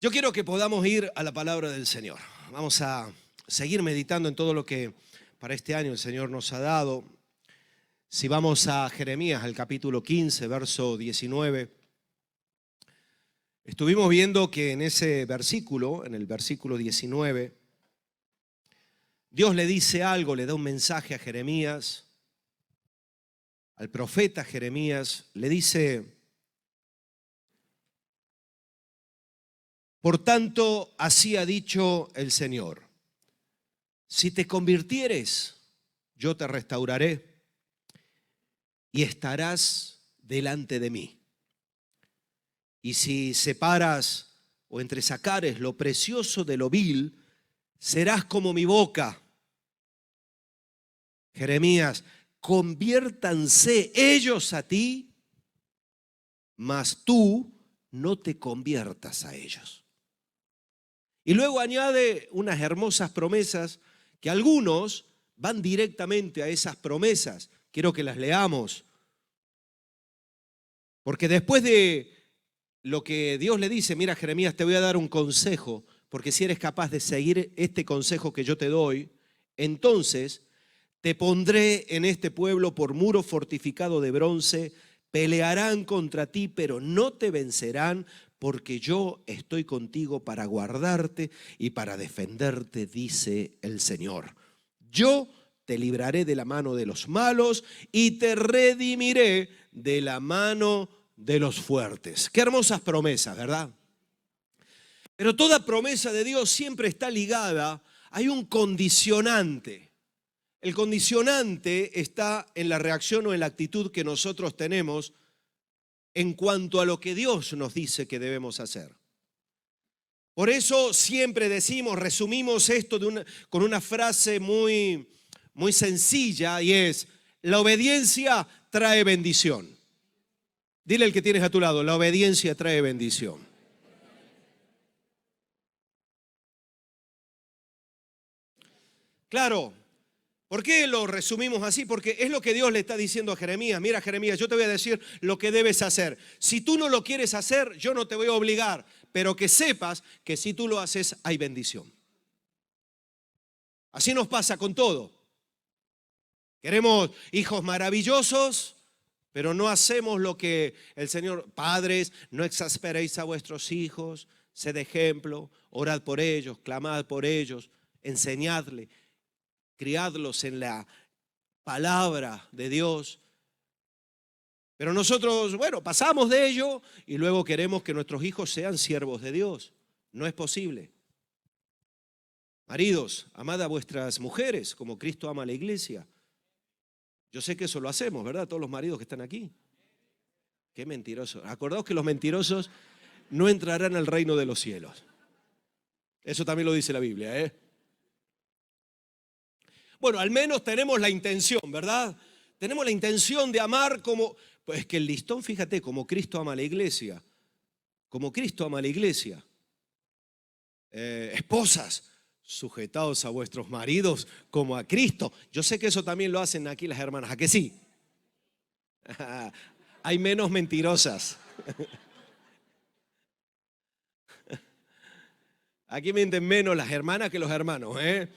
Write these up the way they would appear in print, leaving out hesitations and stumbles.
Yo quiero que podamos ir a la palabra del Señor. Vamos a seguir meditando en todo lo que para este año el Señor nos ha dado. Si vamos a Jeremías, al capítulo 15, verso 19, estuvimos viendo que en ese versículo, en el versículo 19, Dios le dice algo, le da un mensaje a Jeremías, al profeta Jeremías, le dice: por tanto, así ha dicho el Señor, si te convirtieres, yo te restauraré y estarás delante de mí. Y si separas o entresacares lo precioso de lo vil, serás como mi boca. Jeremías, conviértanse ellos a ti, mas tú no te conviertas a ellos. Y luego añade unas hermosas promesas que algunos van directamente a esas promesas. Quiero que las leamos. Porque después de lo que Dios le dice: mira, Jeremías, te voy a dar un consejo, porque si eres capaz de seguir este consejo que yo te doy, entonces te pondré en este pueblo por muro fortificado de bronce, pelearán contra ti, pero no te vencerán, porque yo estoy contigo para guardarte y para defenderte, dice el Señor. Yo te libraré de la mano de los malos y te redimiré de la mano de los fuertes. Qué hermosas promesas, ¿verdad? Pero toda promesa de Dios siempre está ligada, hay un condicionante. El condicionante está en la reacción o en la actitud que nosotros tenemos en cuanto a lo que Dios nos dice que debemos hacer. Por eso siempre decimos, resumimos esto con una frase muy sencilla, y es: la obediencia trae bendición. Dile al que tienes a tu lado: la obediencia trae bendición. Claro. ¿Por qué lo resumimos así? Porque es lo que Dios le está diciendo a Jeremías. Mira, Jeremías, yo te voy a decir lo que debes hacer. Si tú no lo quieres hacer, yo no te voy a obligar, pero que sepas que si tú lo haces, hay bendición. Así nos pasa con todo. Queremos hijos maravillosos, pero no hacemos lo que el Señor: padres, no exasperéis a vuestros hijos, sed ejemplo, orad por ellos, clamad por ellos, enseñadle. Criadlos en la palabra de Dios. Pero nosotros, pasamos de ello y luego queremos que nuestros hijos sean siervos de Dios. No es posible. Maridos, amad a vuestras mujeres como Cristo ama a la iglesia. Yo sé que eso lo hacemos, ¿verdad? Todos los maridos que están aquí. Qué mentirosos. Acordaos que los mentirosos no entrarán al reino de los cielos. Eso también lo dice la Biblia, ¿eh? Bueno, al menos tenemos la intención, ¿verdad? Tenemos la intención de amar como... Pues que el listón, fíjate, como Cristo ama a la iglesia. Como Cristo ama a la iglesia. Esposas, sujetaos a vuestros maridos como a Cristo. Yo sé que eso también lo hacen aquí las hermanas. ¿A que sí? Hay menos mentirosas. Aquí mienten menos las hermanas que los hermanos, ¿eh?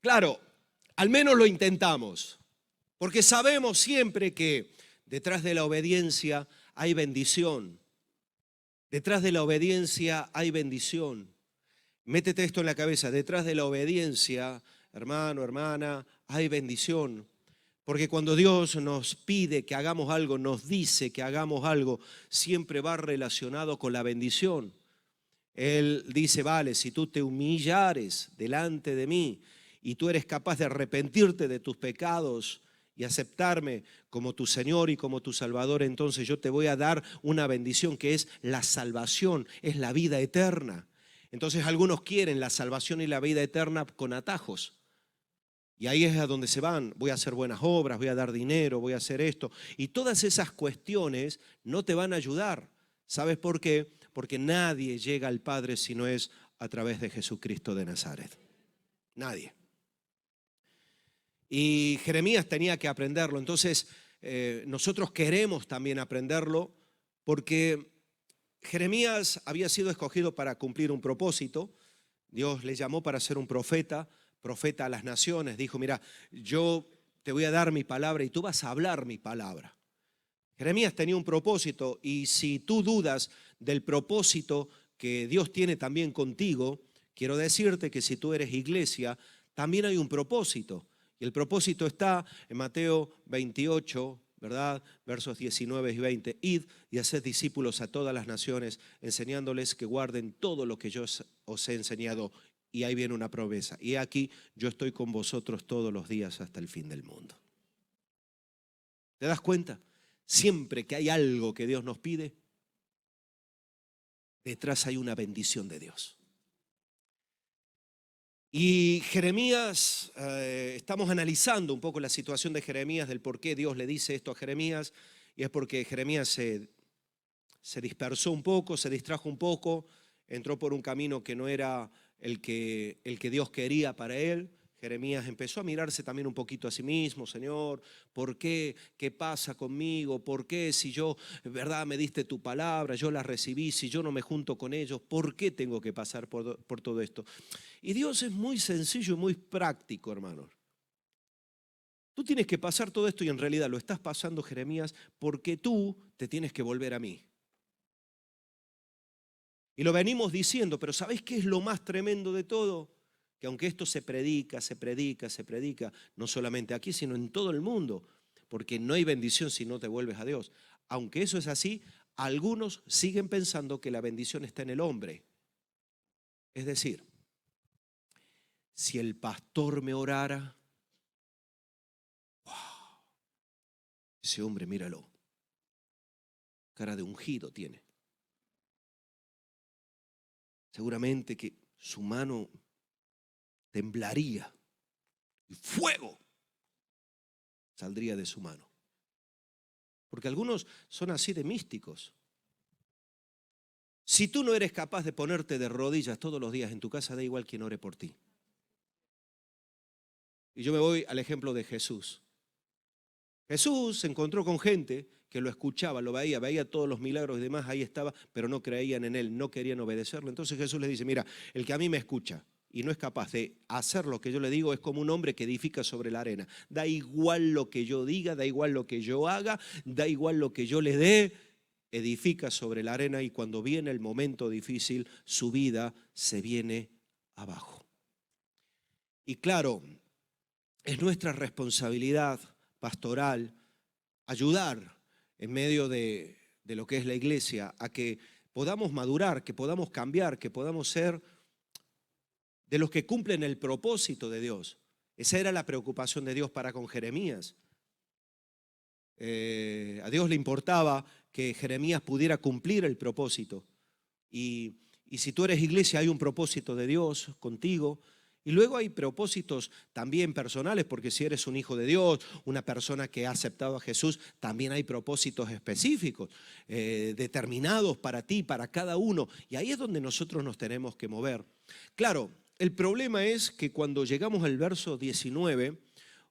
Claro, al menos lo intentamos, porque sabemos siempre que detrás de la obediencia hay bendición. Detrás de la obediencia hay bendición. Métete esto en la cabeza: detrás de la obediencia, hermano, hermana, hay bendición. Porque cuando Dios nos pide que hagamos algo, nos dice que hagamos algo, siempre va relacionado con la bendición. Él dice: vale, si tú te humillares delante de mí y tú eres capaz de arrepentirte de tus pecados y aceptarme como tu Señor y como tu Salvador, entonces yo te voy a dar una bendición que es la salvación, es la vida eterna. Entonces algunos quieren la salvación y la vida eterna con atajos. Y ahí es a donde se van: voy a hacer buenas obras, voy a dar dinero, voy a hacer esto. Y todas esas cuestiones no te van a ayudar. ¿Sabes por qué? Porque nadie llega al Padre si no es a través de Jesucristo de Nazaret. Nadie. Y Jeremías tenía que aprenderlo. Entonces nosotros queremos también aprenderlo, porque Jeremías había sido escogido para cumplir un propósito. Dios le llamó para ser un profeta, profeta a las naciones. Dijo, mira, yo te voy a dar mi palabra y tú vas a hablar mi palabra. Jeremías tenía un propósito, y si tú dudas del propósito que Dios tiene también contigo, quiero decirte que si tú eres iglesia, también hay un propósito. Y el propósito está en Mateo 28, ¿verdad? Versos 19 y 20. Id y haced discípulos a todas las naciones, enseñándoles que guarden todo lo que yo os he enseñado. Y ahí viene una promesa. Y aquí yo estoy con vosotros todos los días hasta el fin del mundo. ¿Te das cuenta? Siempre que hay algo que Dios nos pide, detrás hay una bendición de Dios. Y Jeremías, estamos analizando un poco la situación de Jeremías, del por qué Dios le dice esto a Jeremías, y es porque Jeremías se dispersó un poco, se distrajo un poco, entró por un camino que no era el que Dios quería para él. Jeremías empezó a mirarse también un poquito a sí mismo. Señor, ¿por qué? ¿Qué pasa conmigo? ¿Por qué si yo, verdad, me diste tu palabra, yo la recibí, si yo no me junto con ellos, ¿por qué tengo que pasar por todo esto? Y Dios es muy sencillo y muy práctico, hermanos. Tú tienes que pasar todo esto, y en realidad lo estás pasando, Jeremías, porque tú te tienes que volver a mí. Y lo venimos diciendo, pero ¿sabéis qué es lo más tremendo de todo? Que aunque esto se predica, no solamente aquí, sino en todo el mundo, porque no hay bendición si no te vuelves a Dios. Aunque eso es así, algunos siguen pensando que la bendición está en el hombre. Es decir, si el pastor me orara, wow, ese hombre, míralo, cara de ungido tiene. Seguramente que su mano temblaría y fuego saldría de su mano. Porque algunos son así de místicos. Si tú no eres capaz de ponerte de rodillas todos los días en tu casa, da igual quien ore por ti. Y yo me voy al ejemplo de Jesús. Jesús se encontró con gente que lo escuchaba, lo veía todos los milagros y demás, ahí estaba, pero no creían en él, no querían obedecerlo. Entonces Jesús les dice, mira, el que a mí me escucha y no es capaz de hacer lo que yo le digo, es como un hombre que edifica sobre la arena. Da igual lo que yo diga, da igual lo que yo haga, da igual lo que yo le dé, edifica sobre la arena, y cuando viene el momento difícil, su vida se viene abajo. Y claro, es nuestra responsabilidad pastoral ayudar en medio de lo que es la iglesia a que podamos madurar, que podamos cambiar, que podamos ser de los que cumplen el propósito de Dios. Esa era la preocupación de Dios para con Jeremías. A Dios le importaba que Jeremías pudiera cumplir el propósito. Y si tú eres iglesia, hay un propósito de Dios contigo. Y luego hay propósitos también personales, porque si eres un hijo de Dios, una persona que ha aceptado a Jesús, también hay propósitos específicos, determinados para ti, para cada uno. Y ahí es donde nosotros nos tenemos que mover. Claro, el problema es que cuando llegamos al verso 19,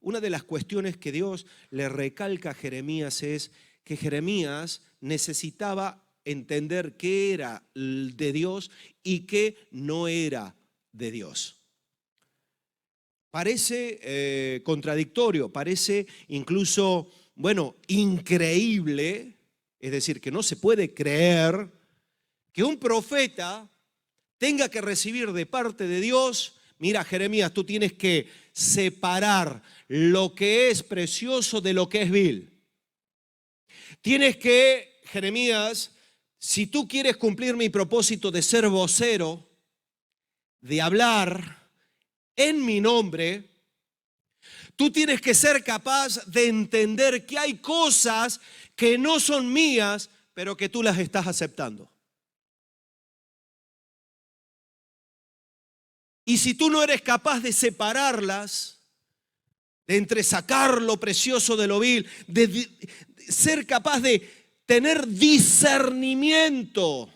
una de las cuestiones que Dios le recalca a Jeremías es que Jeremías necesitaba entender qué era de Dios y qué no era de Dios. Parece contradictorio, parece incluso, increíble, es decir, que no se puede creer que un profeta tenga que recibir de parte de Dios, mira, Jeremías, tú tienes que separar lo que es precioso de lo que es vil. Tienes que, Jeremías, si tú quieres cumplir mi propósito de ser vocero, de hablar en mi nombre, tú tienes que ser capaz de entender que hay cosas que no son mías, pero que tú las estás aceptando. Y si tú no eres capaz de separarlas, de entresacar lo precioso de lo vil, de ser capaz de tener discernimiento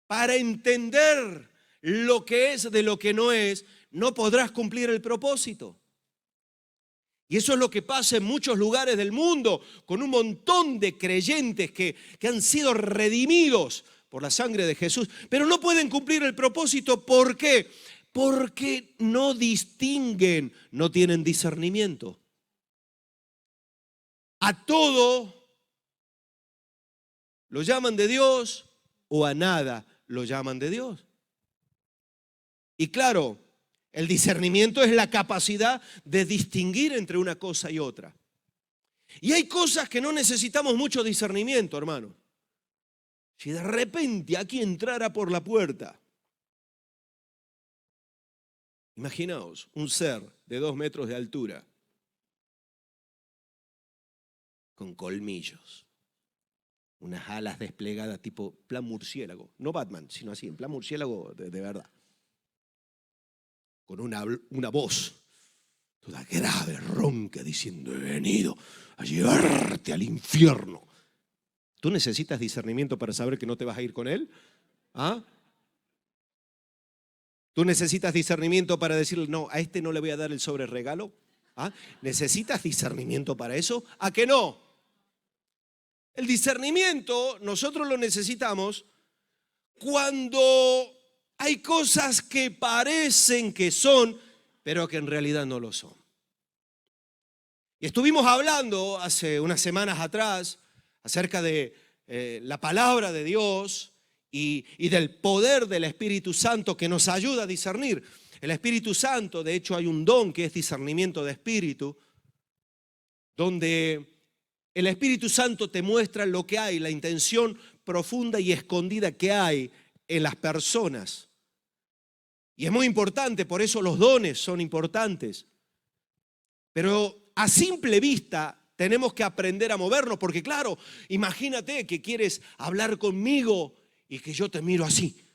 para entender lo que es de lo que no es, no podrás cumplir el propósito. Y eso es lo que pasa en muchos lugares del mundo, con un montón de creyentes que han sido redimidos por la sangre de Jesús, pero no pueden cumplir el propósito. ¿Por qué? Porque no distinguen, no tienen discernimiento. A todo lo llaman de Dios o a nada lo llaman de Dios. Y claro, el discernimiento es la capacidad de distinguir entre una cosa y otra. Y hay cosas que no necesitamos mucho discernimiento, hermano. Si de repente aquí entrara por la puerta, imaginaos un ser de 2 metros de altura, con colmillos, unas alas desplegadas tipo plan murciélago, no Batman, sino así, en plan murciélago de verdad, con una voz toda grave, ronca, diciendo: he venido a llevarte al infierno. ¿Tú necesitas discernimiento para saber que no te vas a ir con él? ¿Ah? ¿Tú necesitas discernimiento para decirle: no, a este no le voy a dar el sobre regalo? ¿Ah? ¿Necesitas discernimiento para eso? ¿A que no? El discernimiento nosotros lo necesitamos cuando hay cosas que parecen que son, pero que en realidad no lo son. Y estuvimos hablando hace unas semanas atrás acerca de la palabra de Dios y del poder del Espíritu Santo que nos ayuda a discernir. El Espíritu Santo, de hecho, hay un don que es discernimiento de espíritu, donde el Espíritu Santo te muestra lo que hay, la intención profunda y escondida que hay en las personas. Y es muy importante, por eso los dones son importantes. Pero a simple vista tenemos que aprender a movernos, porque claro, imagínate que quieres hablar conmigo y que yo te miro así,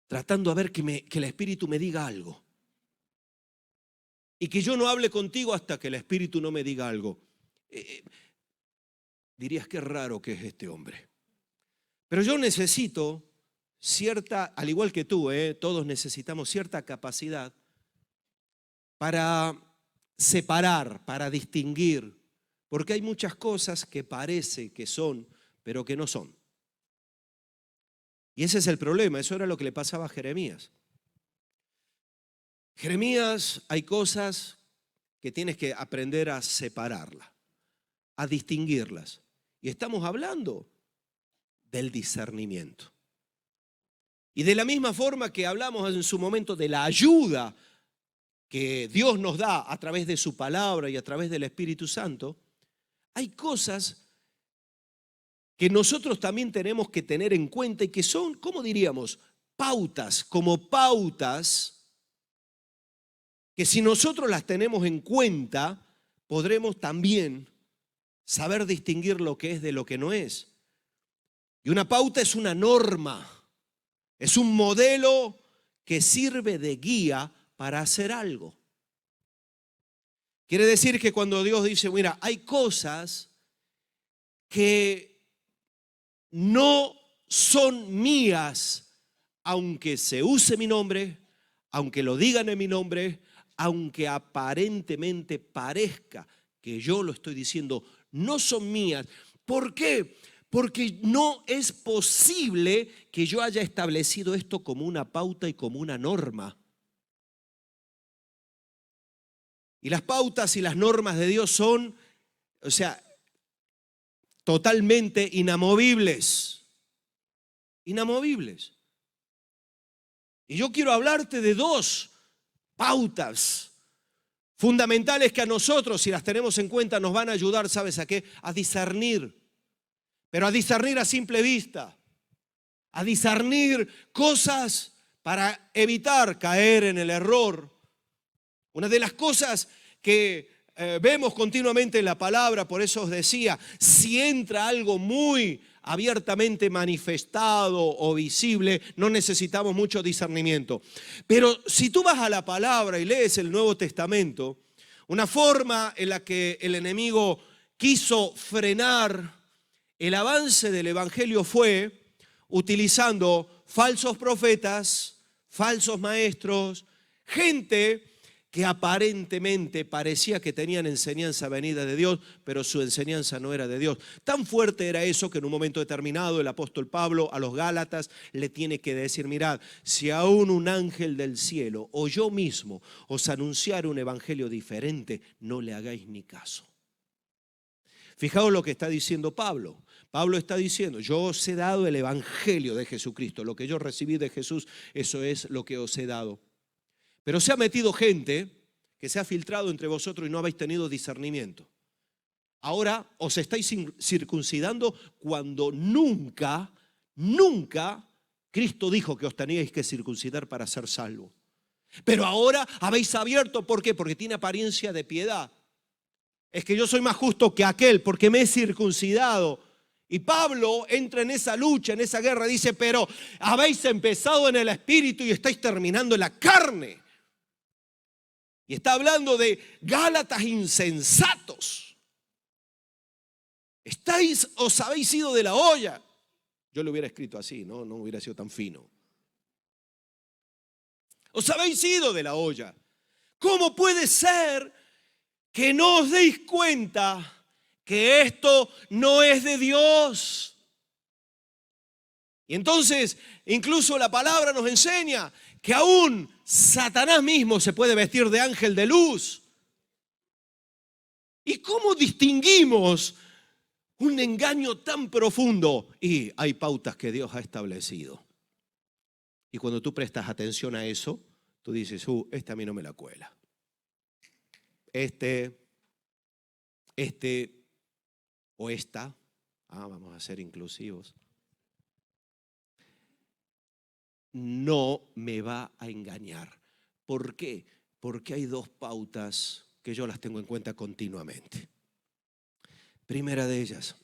tratando a ver que el Espíritu me diga algo. Y que yo no hable contigo hasta que el Espíritu no me diga algo. Dirías: qué raro que es este hombre. Pero yo necesito cierta, al igual que tú, todos necesitamos cierta capacidad para separar, para distinguir, porque hay muchas cosas que parece que son, pero que no son. Y ese es el problema, eso era lo que le pasaba a Jeremías. Jeremías, hay cosas que tienes que aprender a separarlas, a distinguirlas. Y estamos hablando del discernimiento. Y de la misma forma que hablamos en su momento de la ayuda que Dios nos da a través de su palabra y a través del Espíritu Santo, hay cosas que nosotros también tenemos que tener en cuenta y que son, ¿cómo diríamos? Pautas, como pautas que si nosotros las tenemos en cuenta, podremos también saber distinguir lo que es de lo que no es. Y una pauta es una norma, es un modelo que sirve de guía para hacer algo. Quiere decir que cuando Dios dice: mira, hay cosas que no son mías, aunque se use mi nombre, aunque lo digan en mi nombre, aunque aparentemente parezca que yo lo estoy diciendo, no son mías. ¿Por qué? Porque no es posible que yo haya establecido esto como una pauta y como una norma. Y las pautas y las normas de Dios son, totalmente inamovibles. Inamovibles. Y yo quiero hablarte de 2 pautas fundamentales que a nosotros, si las tenemos en cuenta, nos van a ayudar, ¿sabes a qué? A discernir. Pero a discernir a simple vista. A discernir cosas para evitar caer en el error. Una de las cosas que vemos continuamente en la palabra, por eso os decía, si entra algo muy abiertamente manifestado o visible, no necesitamos mucho discernimiento. Pero si tú vas a la palabra y lees el Nuevo Testamento, una forma en la que el enemigo quiso frenar el avance del evangelio fue utilizando falsos profetas, falsos maestros, gente que aparentemente parecía que tenían enseñanza venida de Dios, pero su enseñanza no era de Dios. Tan fuerte era eso que en un momento determinado el apóstol Pablo a los Gálatas le tiene que decir: mirad, si aún un ángel del cielo o yo mismo os anunciara un evangelio diferente, no le hagáis ni caso. Fijaos lo que está diciendo Pablo. Pablo está diciendo: yo os he dado el evangelio de Jesucristo, lo que yo recibí de Jesús, eso es lo que os he dado. Pero se ha metido gente que se ha filtrado entre vosotros y no habéis tenido discernimiento. Ahora os estáis circuncidando cuando nunca Cristo dijo que os teníais que circuncidar para ser salvos. Pero ahora habéis abierto, ¿por qué? Porque tiene apariencia de piedad. Es que yo soy más justo que aquel porque me he circuncidado. Y Pablo entra en esa lucha, en esa guerra, dice: pero habéis empezado en el espíritu y estáis terminando en la carne. Y está hablando de Gálatas insensatos. Os habéis ido de la olla. Yo lo hubiera escrito así, no hubiera sido tan fino. Os habéis ido de la olla. ¿Cómo puede ser que no os deis cuenta que esto no es de Dios? Y entonces, incluso la palabra nos enseña que aún Satanás mismo se puede vestir de ángel de luz. ¿Y cómo distinguimos un engaño tan profundo? Y hay pautas que Dios ha establecido. Y cuando tú prestas atención a eso, tú dices: este a mí no me la cuela. Este o esta, vamos a ser inclusivos, no me va a engañar. ¿Por qué? Porque hay dos pautas que yo las tengo en cuenta continuamente. Primera de ellas,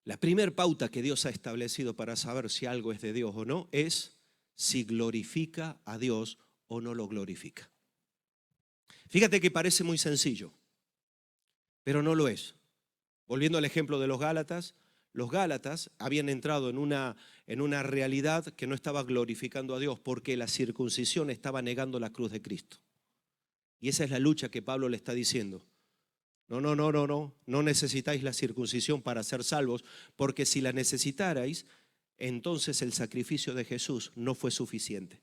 la primera pauta que Dios ha establecido para saber si algo es de Dios o no es si glorifica a Dios o no lo glorifica. Fíjate que parece muy sencillo, pero no lo es. Volviendo al ejemplo de los Gálatas habían entrado en una realidad que no estaba glorificando a Dios porque la circuncisión estaba negando la cruz de Cristo. Y esa es la lucha que Pablo le está diciendo. No necesitáis la circuncisión para ser salvos, porque si la necesitarais, entonces el sacrificio de Jesús no fue suficiente.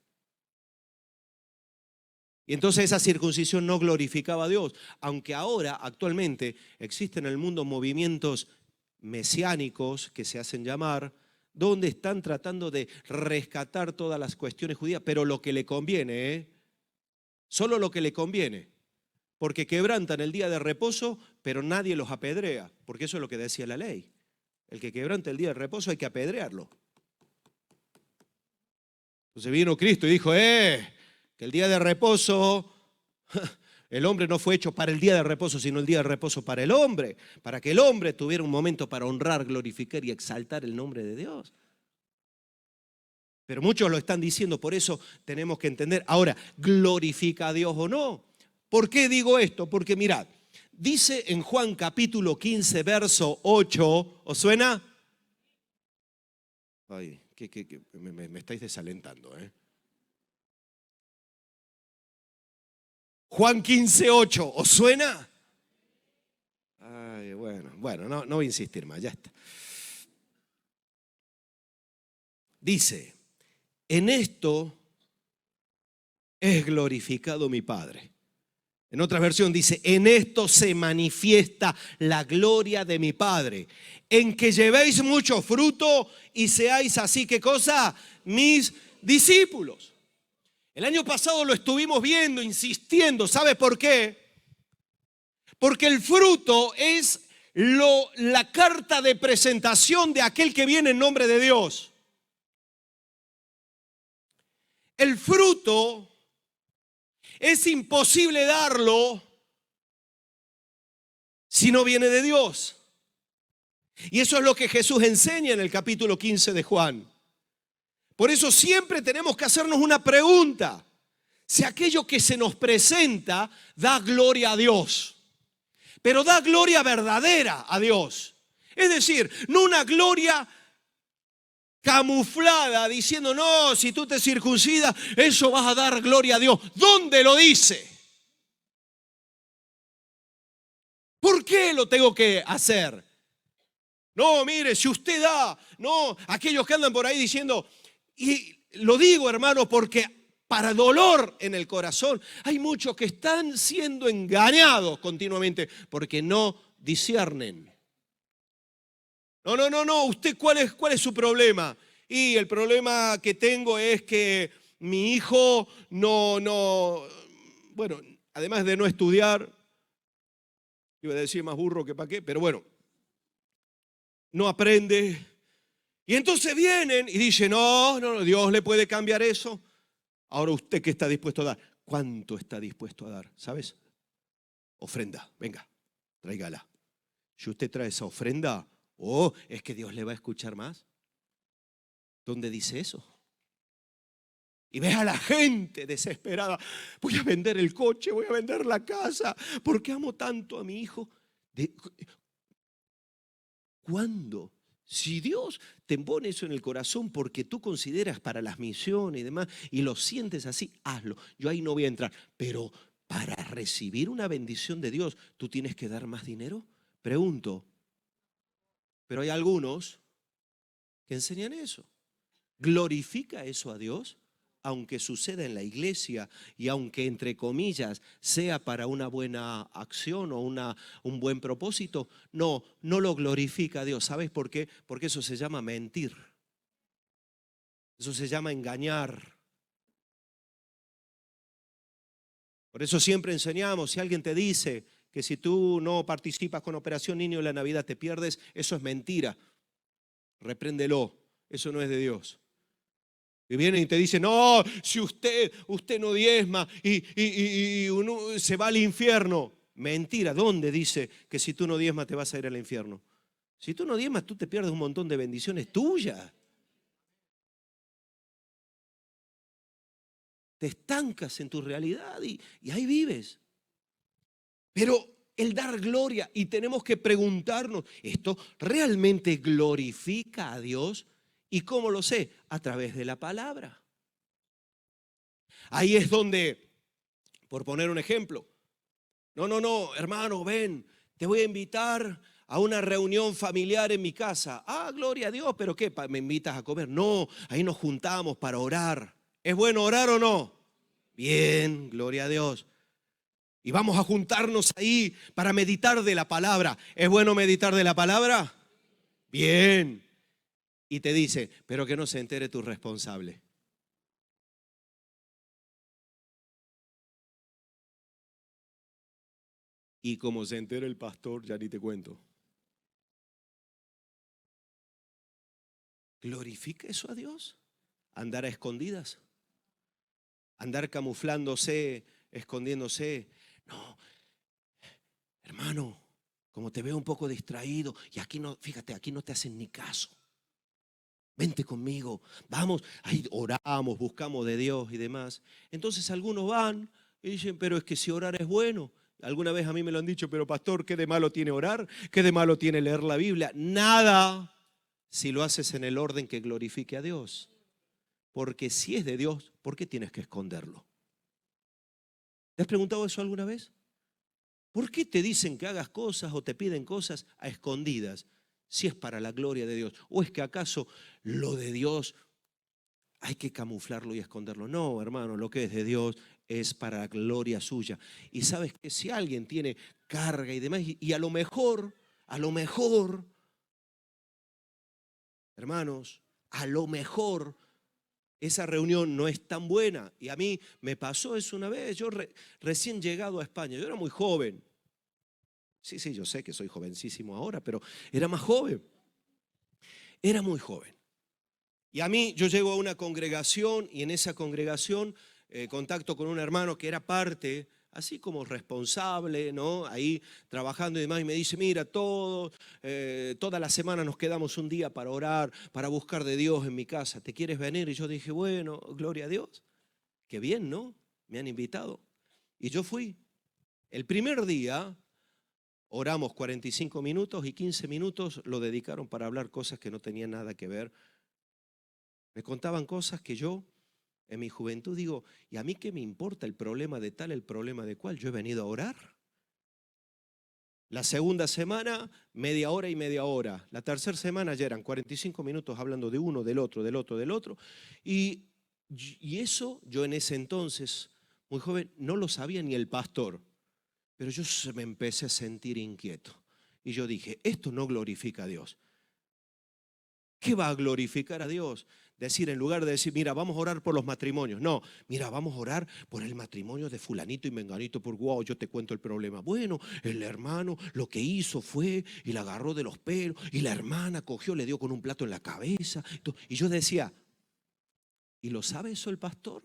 Y entonces esa circuncisión no glorificaba a Dios, aunque ahora actualmente existen en el mundo movimientos mesiánicos que se hacen llamar, donde están tratando de rescatar todas las cuestiones judías, pero lo que le conviene, solo lo que le conviene, porque quebrantan el día de reposo, pero nadie los apedrea, porque eso es lo que decía la ley. El que quebranta el día de reposo hay que apedrearlo. Entonces vino Cristo y dijo: que el día de reposo, el hombre no fue hecho para el día de reposo, sino el día de reposo para el hombre, para que el hombre tuviera un momento para honrar, glorificar y exaltar el nombre de Dios. Pero muchos lo están diciendo, por eso tenemos que entender. Ahora, ¿glorifica a Dios o no? ¿Por qué digo esto? Porque mirad, dice en Juan capítulo 15, verso 8, ¿os suena? Ay, me estáis desalentando, Juan 15, 8, ¿os suena? Ay, bueno, no voy a insistir más, ya está. Dice: en esto es glorificado mi Padre. En otra versión dice: en esto se manifiesta la gloria de mi Padre, en que llevéis mucho fruto y seáis así, ¿qué cosa? Mis discípulos. El año pasado lo estuvimos viendo, insistiendo. ¿Sabe por qué? Porque el fruto es la carta de presentación de aquel que viene en nombre de Dios. El fruto es imposible darlo si no viene de Dios. Y eso es lo que Jesús enseña en el capítulo 15 de Juan. Por eso siempre tenemos que hacernos una pregunta: si aquello que se nos presenta da gloria a Dios, pero da gloria verdadera a Dios. Es decir, no una gloria camuflada diciendo, no, si tú te circuncidas, eso vas a dar gloria a Dios. ¿Dónde lo dice? ¿Por qué lo tengo que hacer? No, mire, si usted da, no, aquellos que andan por ahí diciendo, y lo digo, hermano, porque para dolor en el corazón, hay muchos que están siendo engañados continuamente porque no disciernen. No, usted, ¿cuál es su problema? Y el problema que tengo es que mi hijo bueno, además de no estudiar, iba a decir más burro que para qué, pero bueno, no aprende. Y entonces vienen y dicen, no, Dios le puede cambiar eso. Ahora usted, ¿qué está dispuesto a dar? ¿Cuánto está dispuesto a dar? ¿Sabes? Ofrenda, venga, tráigala. Si usted trae esa ofrenda, es que Dios le va a escuchar más. ¿Dónde dice eso? Y ves a la gente desesperada. Voy a vender el coche, voy a vender la casa, porque amo tanto a mi hijo. ¿Cuándo? Si Dios te pone eso en el corazón porque tú consideras para las misiones y demás y lo sientes así, hazlo. Yo ahí no voy a entrar. Pero para recibir una bendición de Dios, ¿tú tienes que dar más dinero? Pregunto. Pero hay algunos que enseñan eso. ¿Glorifica eso a Dios? Aunque suceda en la iglesia y aunque, entre comillas, sea para una buena acción o un buen propósito, no lo glorifica a Dios. ¿Sabes por qué? Porque eso se llama mentir. Eso se llama engañar. Por eso siempre enseñamos, si alguien te dice que si tú no participas con Operación Niño de la Navidad te pierdes, eso es mentira. Repréndelo, eso no es de Dios. Y vienen y te dicen, no, si usted no diezma y uno se va al infierno. Mentira, ¿dónde dice que si tú no diezmas te vas a ir al infierno? Si tú no diezmas, tú te pierdes un montón de bendiciones tuyas. Te estancas en tu realidad y ahí vives. Pero el dar gloria, y tenemos que preguntarnos, ¿esto realmente glorifica a Dios? ¿Y cómo lo sé? A través de la palabra. Ahí es donde, por poner un ejemplo, no, hermano, ven, te voy a invitar a una reunión familiar en mi casa. Ah, gloria a Dios, pero ¿qué? ¿Me invitas a comer? No, ahí nos juntamos para orar. ¿Es bueno orar o no? Bien, gloria a Dios. Y vamos a juntarnos ahí para meditar de la palabra. ¿Es bueno meditar de la palabra? Bien. Y te dice, pero que no se entere tu responsable. Y como se entera el pastor, ya ni te cuento. ¿Glorifica eso a Dios? Andar a escondidas. Andar camuflándose, escondiéndose. No, hermano, como te veo un poco distraído y aquí no, fíjate, aquí no te hacen ni caso. Vente conmigo, vamos, ahí oramos, buscamos de Dios y demás. Entonces algunos van y dicen, pero es que si orar es bueno. Alguna vez a mí me lo han dicho, pero pastor, ¿qué de malo tiene orar? ¿Qué de malo tiene leer la Biblia? Nada, si lo haces en el orden que glorifique a Dios. Porque si es de Dios, ¿por qué tienes que esconderlo? ¿Te has preguntado eso alguna vez? ¿Por qué te dicen que hagas cosas o te piden cosas a escondidas si es para la gloria de Dios? ¿O es que acaso lo de Dios hay que camuflarlo y esconderlo? No, hermano, lo que es de Dios es para la gloria suya. Y sabes que si alguien tiene carga y demás, y a lo mejor, hermanos, a lo mejor esa reunión no es tan buena. Y a mí me pasó eso una vez, yo recién llegado a España, yo era muy joven. Sí, yo sé que soy jovencísimo ahora, pero era más joven. Era muy joven. Y a mí, yo llego a una congregación y en esa congregación contacto con un hermano que era parte, así como responsable, ¿no? Ahí trabajando y demás, y me dice, mira, toda la semana nos quedamos un día para orar, para buscar de Dios en mi casa. ¿Te quieres venir? Y yo dije, bueno, gloria a Dios. Qué bien, ¿no? Me han invitado. Y yo fui. El primer día oramos 45 minutos y 15 minutos lo dedicaron para hablar cosas que no tenían nada que ver Me contaban cosas que yo en mi juventud digo, ¿y a mí qué me importa el problema de tal, el problema de cual? Yo he venido a orar. La segunda semana, media hora y media hora. La tercera semana ya eran 45 minutos hablando de uno, del otro, del otro, del otro. Y eso yo en ese entonces, muy joven, no lo sabía ni el pastor. Pero yo me empecé a sentir inquieto. Y yo dije, esto no glorifica a Dios. ¿Qué va a glorificar a Dios? Decir, en lugar de decir, mira, vamos a orar por los matrimonios. No, mira, vamos a orar por el matrimonio de fulanito y menganito, por wow, yo te cuento el problema. Bueno, el hermano lo que hizo fue y la agarró de los pelos y la hermana cogió, le dio con un plato en la cabeza. Y yo decía, ¿y lo sabe eso el pastor?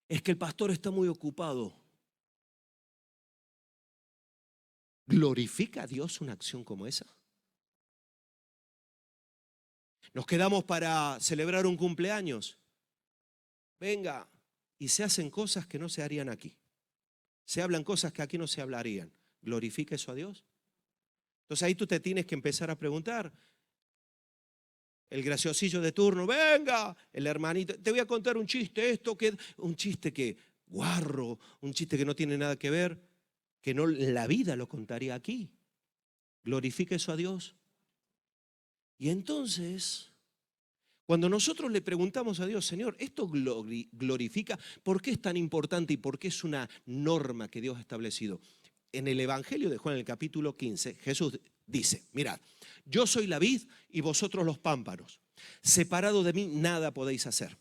Es que el pastor está muy ocupado. ¿Glorifica a Dios una acción como esa? Nos quedamos para celebrar un cumpleaños. Venga, y se hacen cosas que no se harían aquí. Se hablan cosas que aquí no se hablarían. ¿Glorifica eso a Dios? Entonces ahí tú te tienes que empezar a preguntar. El graciosillo de turno, venga, el hermanito, te voy a contar un chiste, un chiste que guarro, un chiste que no tiene nada que ver, que no la vida lo contaría aquí. ¿Glorifica eso a Dios? Y entonces, cuando nosotros le preguntamos a Dios, Señor, ¿esto glorifica? ¿Por qué es tan importante y por qué es una norma que Dios ha establecido? En el Evangelio de Juan, en el capítulo 15, Jesús dice, mirad, yo soy la vid y vosotros los pámpanos. Separado de mí nada podéis hacer.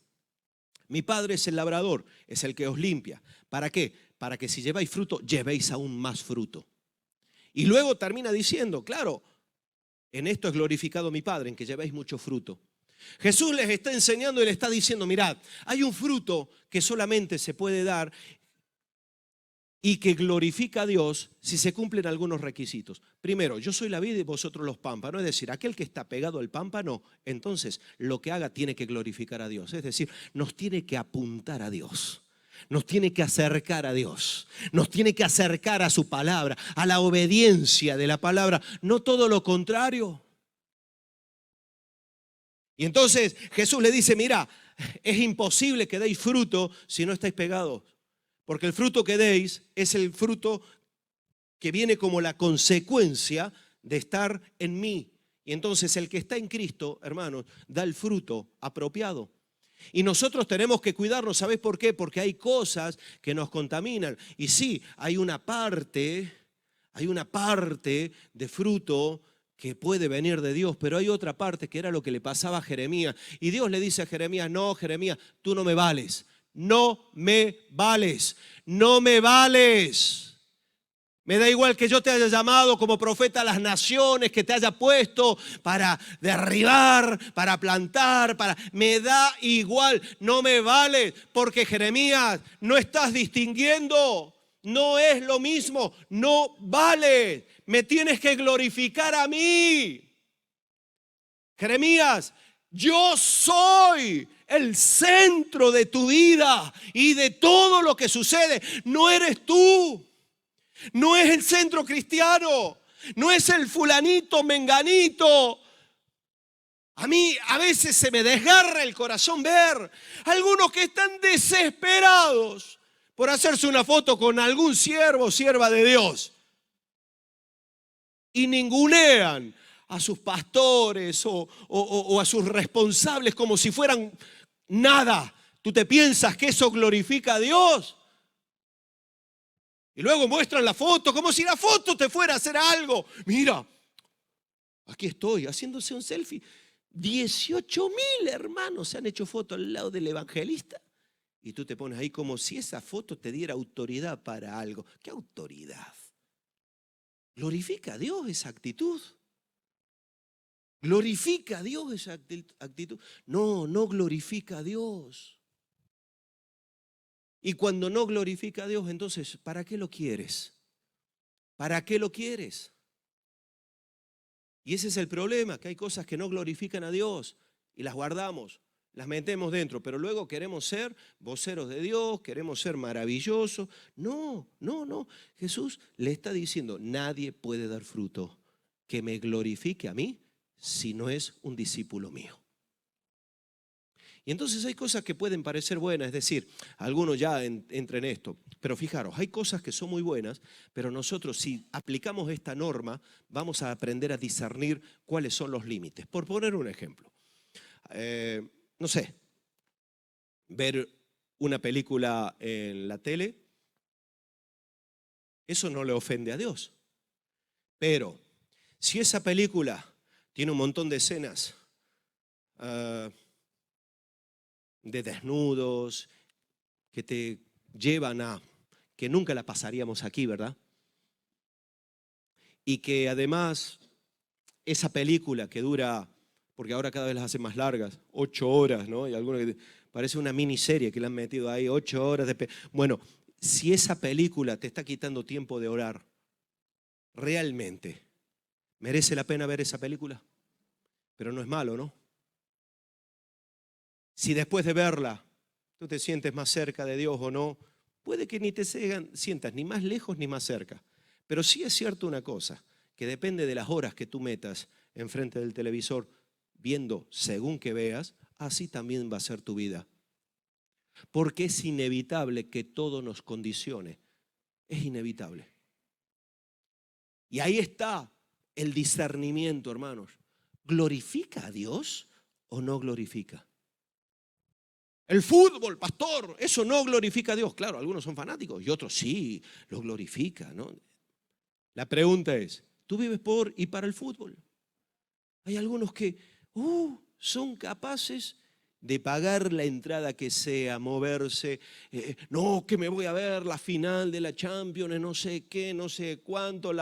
Mi Padre es el labrador, es el que os limpia. ¿Para qué? Para que si lleváis fruto, llevéis aún más fruto. Y luego termina diciendo, claro, en esto es glorificado mi Padre, en que llevéis mucho fruto. Jesús les está enseñando y le está diciendo, mirad, hay un fruto que solamente se puede dar y que glorifica a Dios si se cumplen algunos requisitos. Primero, yo soy la vid y vosotros los pámpanos. Es decir, aquel que está pegado al pámpano, entonces lo que haga tiene que glorificar a Dios. Es decir, nos tiene que apuntar a Dios. Nos tiene que acercar a Dios, nos tiene que acercar a su palabra, a la obediencia de la palabra, no todo lo contrario. Y entonces Jesús le dice, mira, es imposible que deis fruto si no estáis pegados, porque el fruto que deis es el fruto que viene como la consecuencia de estar en mí. Y entonces el que está en Cristo, hermanos, da el fruto apropiado. Y nosotros tenemos que cuidarnos, ¿sabes por qué? Porque hay cosas que nos contaminan. Y sí, hay una parte de fruto que puede venir de Dios, pero hay otra parte que era lo que le pasaba a Jeremías. Y Dios le dice a Jeremías, no, Jeremías, tú no me vales, no me vales, no me vales. Me da igual que yo te haya llamado como profeta a las naciones, que te haya puesto para derribar, para plantar, me da igual, no me vale, porque Jeremías, no estás distinguiendo, no es lo mismo, no vale, me tienes que glorificar a mí. Jeremías, yo soy el centro de tu vida y de todo lo que sucede, no eres tú. No es el centro cristiano, no es el fulanito, menganito. A mí a veces se me desgarra el corazón ver algunos que están desesperados por hacerse una foto con algún siervo o sierva de Dios. Y ningunean a sus pastores o a sus responsables como si fueran nada. ¿Tú te piensas que eso glorifica a Dios? Y luego muestran la foto como si la foto te fuera a hacer algo. Mira, aquí estoy haciéndose un selfie. 18.000 hermanos se han hecho fotos al lado del evangelista. Y tú te pones ahí como si esa foto te diera autoridad para algo. ¿Qué autoridad? ¿Glorifica a Dios esa actitud? ¿Glorifica a Dios esa actitud? No, no glorifica a Dios. Y cuando no glorifica a Dios, entonces, ¿para qué lo quieres? ¿Para qué lo quieres? Y ese es el problema, que hay cosas que no glorifican a Dios y las guardamos, las metemos dentro, pero luego queremos ser voceros de Dios, queremos ser maravillosos. No, no, no. Jesús le está diciendo, nadie puede dar fruto que me glorifique a mí si no es un discípulo mío. Y entonces hay cosas que pueden parecer buenas, es decir, algunos ya entran en esto, pero fijaros, hay cosas que son muy buenas, pero nosotros si aplicamos esta norma vamos a aprender a discernir cuáles son los límites. Por poner un ejemplo, no sé, ver una película en la tele, eso no le ofende a Dios, pero si esa película tiene un montón de escenas de desnudos que te llevan a que nunca la pasaríamos aquí, ¿verdad? Y que además esa película que dura, porque ahora cada vez las hacen más largas, 8 horas, ¿no? Y alguna que parece una miniserie que le han metido ahí, 8 horas de... Bueno, si esa película te está quitando tiempo de orar, ¿realmente merece la pena ver esa película? Pero no es malo, ¿no? Si después de verla tú te sientes más cerca de Dios o no, puede que ni te sientas ni más lejos ni más cerca. Pero sí es cierto una cosa, que depende de las horas que tú metas enfrente del televisor viendo según que veas, así también va a ser tu vida. Porque es inevitable que todo nos condicione. Es inevitable. Y ahí está el discernimiento, hermanos. ¿Glorifica a Dios o no glorifica? El fútbol, pastor, eso no glorifica a Dios. Claro, algunos son fanáticos y otros sí, lo glorifica, ¿no? La pregunta es, ¿tú vives por y para el fútbol? Hay algunos que son capaces de pagar la entrada que sea, moverse. No, que me voy a ver la final de la Champions, no sé qué, no sé cuánto,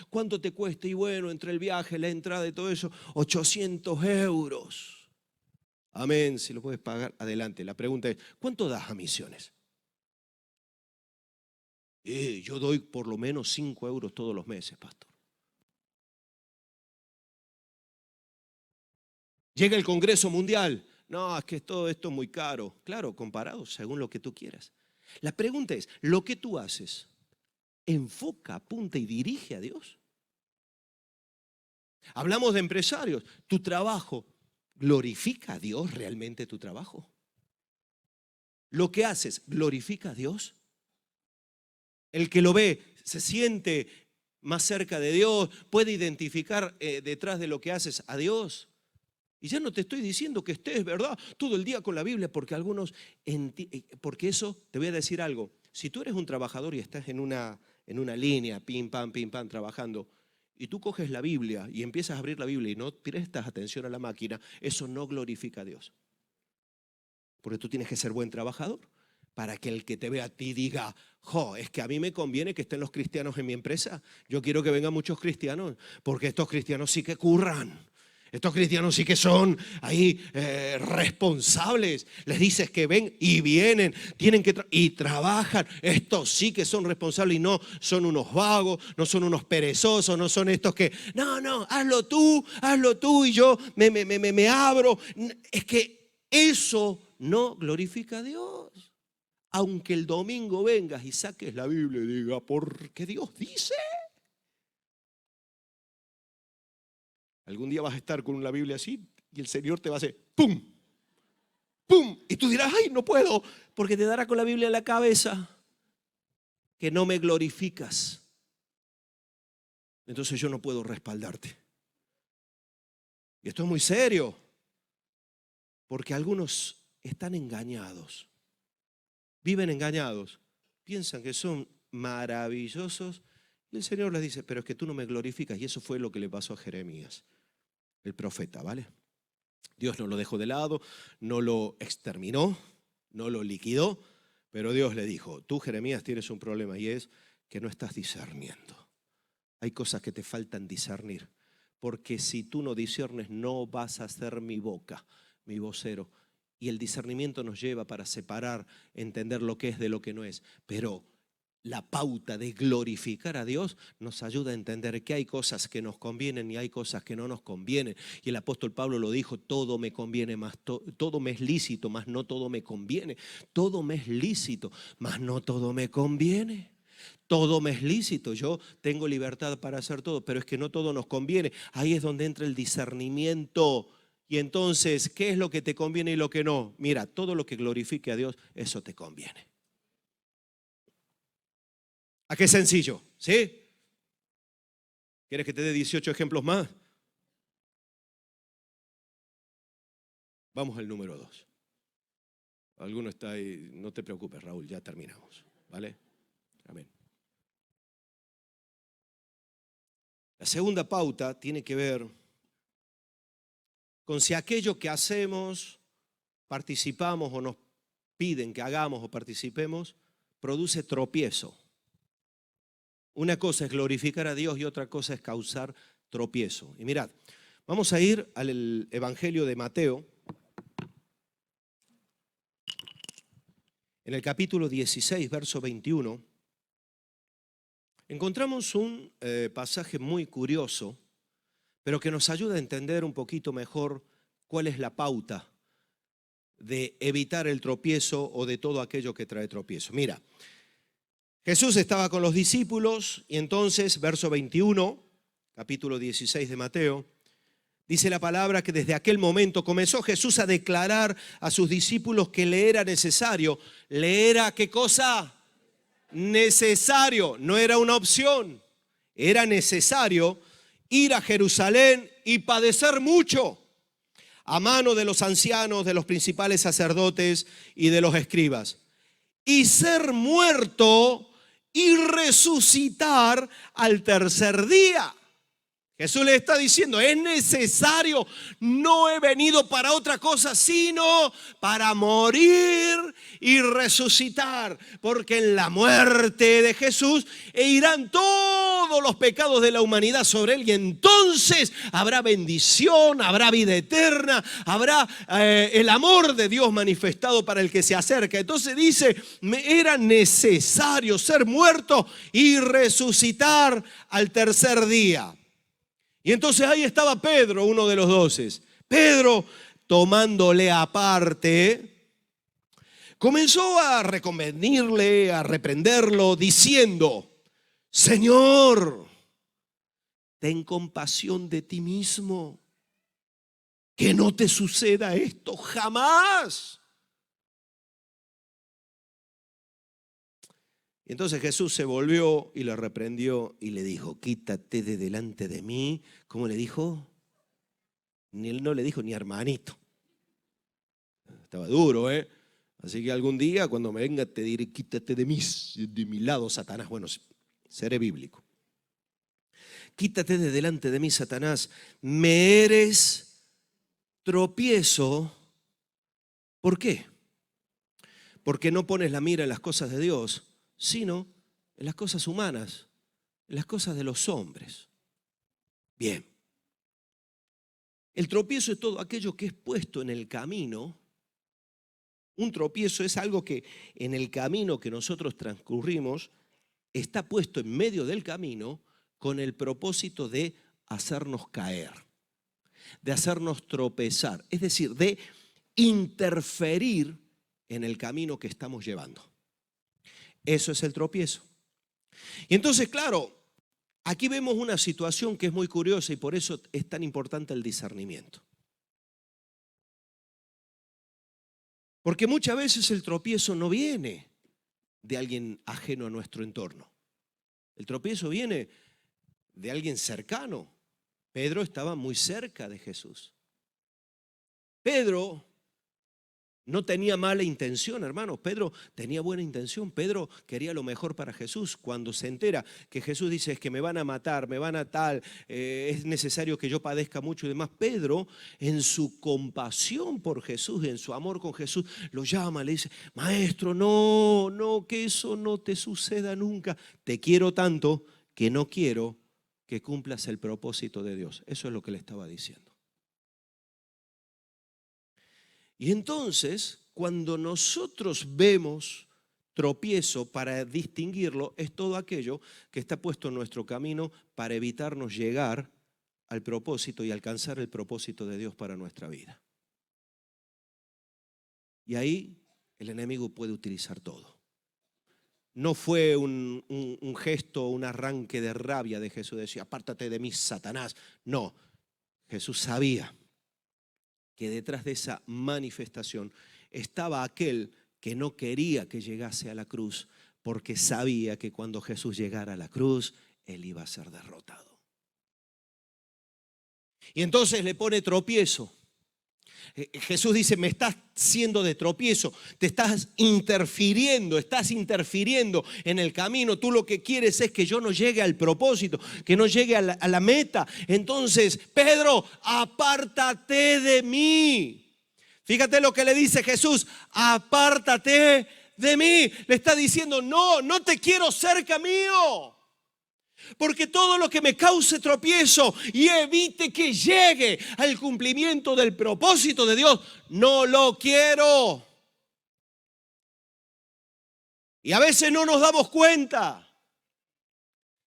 cuánto te cuesta. Y bueno, entre el viaje, la entrada y todo eso, 800 euros. Amén, si lo puedes pagar, adelante. La pregunta es, ¿cuánto das a misiones? Yo doy por lo menos 5 euros todos los meses, pastor. Llega el Congreso Mundial. No, es que todo esto es muy caro. Claro, comparado según lo que tú quieras. La pregunta es, ¿lo que tú haces enfoca, apunta y dirige a Dios? Hablamos de empresarios. ¿Tu trabajo glorifica a Dios realmente tu trabajo? ¿Lo que haces glorifica a Dios? El que lo ve se siente más cerca de Dios, puede identificar detrás de lo que haces a Dios. Y ya no te estoy diciendo que estés, ¿verdad?, todo el día con la Biblia, porque algunos, porque eso, te voy a decir algo, si tú eres un trabajador y estás en una línea, pim, pam, trabajando, y tú coges la Biblia y empiezas a abrir la Biblia y no prestas atención a la máquina, eso no glorifica a Dios. Porque tú tienes que ser buen trabajador para que el que te vea a ti diga, es que a mí me conviene que estén los cristianos en mi empresa. Yo quiero que vengan muchos cristianos, porque estos cristianos sí que curran. Estos cristianos sí que son ahí responsables. Les dices que ven y vienen, tienen que y trabajan. Estos sí que son responsables y no son unos vagos, no son unos perezosos, no son estos que, no, hazlo tú y yo me abro. Es que eso no glorifica a Dios. Aunque el domingo vengas y saques la Biblia y digas, porque Dios dice. Algún día vas a estar con una Biblia así y el Señor te va a hacer ¡pum! ¡Pum! Y tú dirás, ¡ay, no puedo! Porque te dará con la Biblia en la cabeza que no me glorificas. Entonces yo no puedo respaldarte. Y esto es muy serio, porque algunos están engañados, viven engañados, piensan que son maravillosos y el Señor les dice, pero es que tú no me glorificas. Y eso fue lo que le pasó a Jeremías, el profeta, ¿vale? Dios no lo dejó de lado, no lo exterminó, no lo liquidó, pero Dios le dijo, tú, Jeremías, tienes un problema y es que no estás discerniendo. Hay cosas que te faltan discernir, porque si tú no discernes no vas a ser mi boca, mi vocero. Y el discernimiento nos lleva para separar, entender lo que es de lo que no es, pero la pauta de glorificar a Dios nos ayuda a entender que hay cosas que nos convienen y hay cosas que no nos convienen. Y el apóstol Pablo lo dijo, todo me conviene, todo me es lícito, mas no todo me conviene. Todo me es lícito, mas no todo me conviene. Todo me es lícito, yo tengo libertad para hacer todo, pero es que no todo nos conviene. Ahí es donde entra el discernimiento. Y entonces, ¿qué es lo que te conviene y lo que no? Mira, todo lo que glorifique a Dios, eso te conviene. ¿A qué sencillo? ¿Sí? ¿Quieres que te dé 18 ejemplos más? Vamos al número 2. Alguno está ahí, no te preocupes, Raúl, ya terminamos. ¿Vale? Amén. La segunda pauta tiene que ver con si aquello que hacemos, participamos o nos piden que hagamos o participemos, produce tropiezo. Una cosa es glorificar a Dios y otra cosa es causar tropiezo. Y mirad, vamos a ir al Evangelio de Mateo, en el capítulo 16, verso 21. Encontramos un pasaje muy curioso, pero que nos ayuda a entender un poquito mejor cuál es la pauta de evitar el tropiezo o de todo aquello que trae tropiezo. Mira, Jesús estaba con los discípulos y entonces, verso 21, capítulo 16 de Mateo, dice la palabra que desde aquel momento comenzó Jesús a declarar a sus discípulos que le era necesario. ¿Le era qué cosa? Necesario, no era una opción, era necesario ir a Jerusalén y padecer mucho a mano de los ancianos, de los principales sacerdotes y de los escribas, y ser muerto y resucitar al tercer día. Jesús le está diciendo, es necesario, no he venido para otra cosa, sino para morir y resucitar. Porque en la muerte de Jesús irán todos los pecados de la humanidad sobre él y entonces habrá bendición, habrá vida eterna, habrá el amor de Dios manifestado para el que se acerca. Entonces dice, me era necesario ser muerto y resucitar al tercer día. Y entonces ahí estaba Pedro, uno de los 12. Pedro, tomándole aparte, comenzó a reconvenirle, a reprenderlo, diciendo, Señor, ten compasión de ti mismo, que no te suceda esto jamás. Y entonces Jesús se volvió y le reprendió y le dijo, quítate de delante de mí. ¿Cómo le dijo? No le dijo ni hermanito. Estaba duro, ¿eh? Así que algún día cuando me venga te diré, quítate de mi lado, Satanás. Bueno, seré bíblico. Quítate de delante de mí, Satanás. Me eres tropiezo. ¿Por qué? Porque no pones la mira en las cosas de Dios, sino en las cosas humanas, en las cosas de los hombres. Bien. El tropiezo es todo aquello que es puesto en el camino. Un tropiezo es algo que en el camino que nosotros transcurrimos está puesto en medio del camino con el propósito de hacernos caer, de hacernos tropezar, es decir, de interferir en el camino que estamos llevando. Eso es el tropiezo. Y entonces, claro, aquí vemos una situación que es muy curiosa y por eso es tan importante el discernimiento. Porque muchas veces el tropiezo no viene de alguien ajeno a nuestro entorno. El tropiezo viene de alguien cercano. Pedro estaba muy cerca de Jesús. Pedro no tenía mala intención, hermanos. Pedro tenía buena intención. Pedro quería lo mejor para Jesús. Cuando se entera que Jesús dice, es que me van a matar, me van a tal, es necesario que yo padezca mucho y demás. Pedro, en su compasión por Jesús, en su amor con Jesús, lo llama, le dice, maestro, no, que eso no te suceda nunca. Te quiero tanto que no quiero que cumplas el propósito de Dios. Eso es lo que le estaba diciendo. Y entonces, cuando nosotros vemos tropiezo, para distinguirlo, es todo aquello que está puesto en nuestro camino para evitarnos llegar al propósito y alcanzar el propósito de Dios para nuestra vida. Y ahí el enemigo puede utilizar todo. no fue un gesto, un arranque de rabia de Jesús. Decía, apártate de mí, Satanás. No, Jesús sabía que detrás de esa manifestación estaba aquel que no quería que llegase a la cruz, porque sabía que cuando Jesús llegara a la cruz, él iba a ser derrotado. Y entonces le pone tropiezo. Jesús dice, me estás siendo de tropiezo, te estás interfiriendo en el camino. Tú lo que quieres es que yo no llegue al propósito, que no llegue a la meta. Entonces, Pedro, apártate de mí. Fíjate lo que le dice Jesús, apártate de mí. Le está diciendo, no te quiero cerca mío. Porque todo lo que me cause tropiezo y evite que llegue al cumplimiento del propósito de Dios, no lo quiero. Y a veces no nos damos cuenta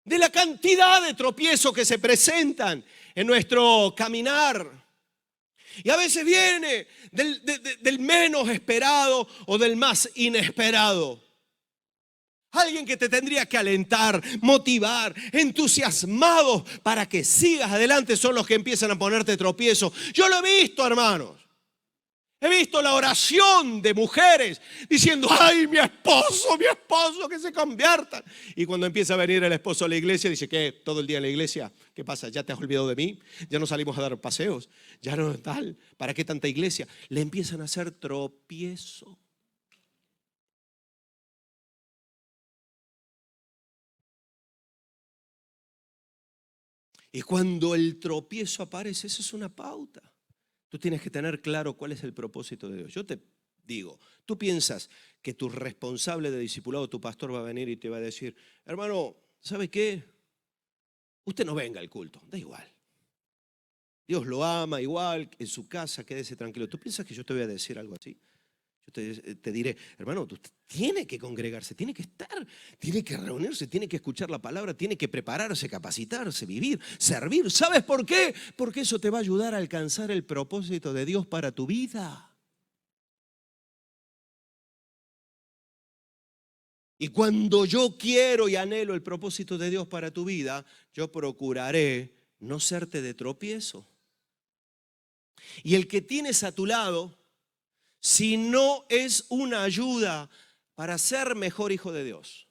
de la cantidad de tropiezos que se presentan en nuestro caminar. Y a veces viene del menos esperado o del más inesperado. Alguien que te tendría que alentar, motivar, entusiasmado para que sigas adelante son los que empiezan a ponerte tropiezo. Yo lo he visto, hermanos. He visto la oración de mujeres diciendo, ay, mi esposo, que se conviertan. Y cuando empieza a venir el esposo a la iglesia, dice, ¿qué? ¿Todo el día en la iglesia? ¿Qué pasa? ¿Ya te has olvidado de mí? ¿Ya no salimos a dar paseos? ¿Ya no tal? ¿Para qué tanta iglesia? Le empiezan a hacer tropiezo. Y cuando el tropiezo aparece, eso es una pauta. Tú tienes que tener claro cuál es el propósito de Dios. Yo te digo, tú piensas que tu responsable de discipulado, tu pastor, va a venir y te va a decir, hermano, ¿sabe qué? Usted no venga al culto, da igual. Dios lo ama igual, en su casa, quédese tranquilo. ¿Tú piensas que yo te voy a decir algo así? Yo te diré, hermano, usted tiene que congregarse, tiene que estar, tiene que reunirse, tiene que escuchar la palabra, tiene que prepararse, capacitarse, vivir, servir. ¿Sabes por qué? Porque eso te va a ayudar a alcanzar el propósito de Dios para tu vida. Y cuando yo quiero y anhelo el propósito de Dios para tu vida, yo procuraré no serte de tropiezo. Y el que tienes a tu lado, si no es una ayuda para ser mejor hijo de Dios,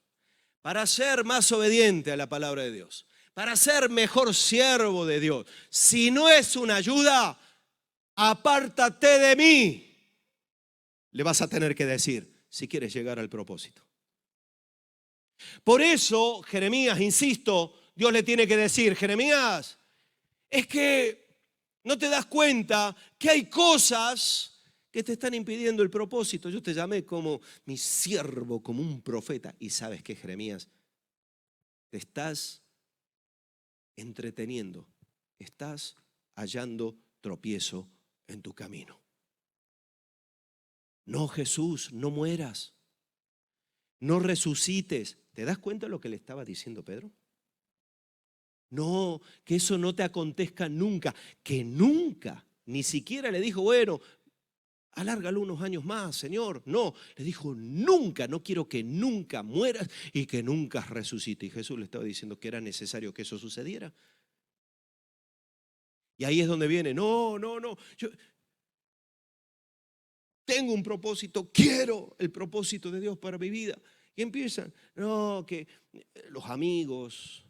para ser más obediente a la palabra de Dios, para ser mejor siervo de Dios, si no es una ayuda, apártate de mí, le vas a tener que decir si quieres llegar al propósito. Por eso, Jeremías, insisto, Dios le tiene que decir, Jeremías, es que no te das cuenta que hay cosas que te están impidiendo el propósito. Yo te llamé como mi siervo, como un profeta. Y sabes que, Jeremías, te estás entreteniendo, estás hallando tropiezo en tu camino. No, Jesús, no mueras, no resucites. ¿Te das cuenta de lo que le estaba diciendo Pedro? No, que eso no te acontezca nunca, que nunca, ni siquiera le dijo, bueno, alárgalo unos años más, Señor. No, le dijo, nunca, no quiero que nunca mueras y que nunca resucite. Y Jesús le estaba diciendo que era necesario que eso sucediera. Y ahí es donde viene, no, yo tengo un propósito, quiero el propósito de Dios para mi vida. Y empiezan, no, que los amigos,